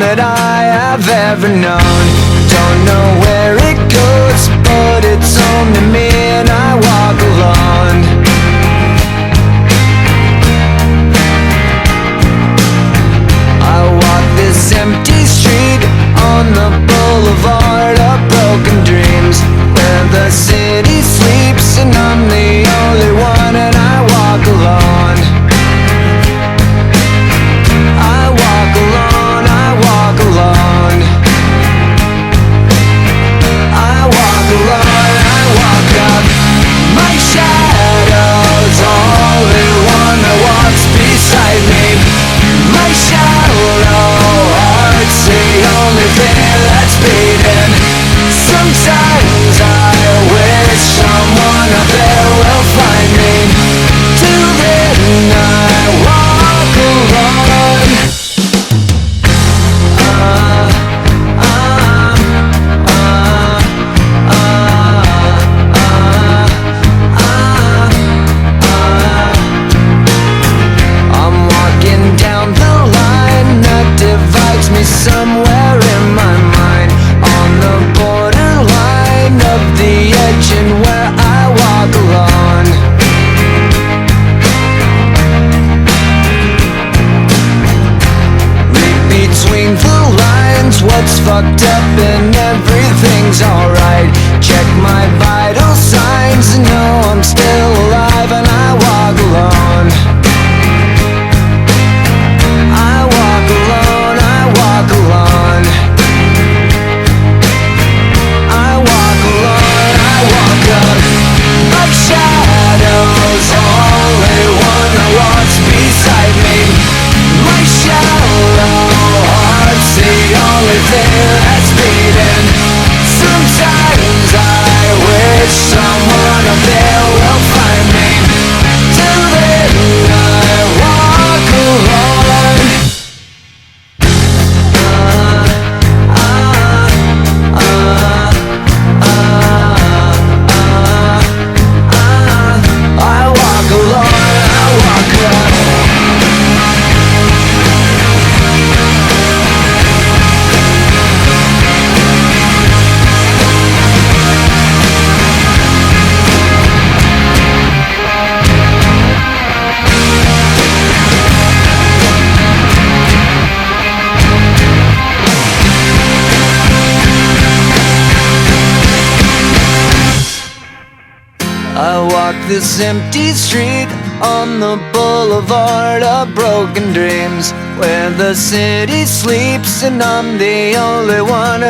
that I have ever known. Don't know where it goes, but it's home to me, and I walk alone. I walk this empty street on the boulevard of broken dreams, where the city sleeps and I'm the only one, and I walk alone. I walk alone, I walk alone. I walk alone, I walk up. My shadow's only one that walks beside me. My shallow heart's the only thing that's beating. Sometimes I wish someone out there will find me. Till then I walk alone. I'm walking down the line that divides me somewhere in my mind, on the borderline of the edge and where I walk alone. Read between the lines what's fucked up and everything's alright. Check my vital signs and know I'm still alive, and I walk alone. I walk alone, I walk alone. I walk alone, I walk up. My shadow's only one that walks beside me. My shallow heart's the only thing that's beating. Sometimes I wish someone up there will find me. Till then I walk alone. I walk alone, I walk alone. I walk this empty street on the boulevard of broken dreams, where the city sleeps and I'm the only one.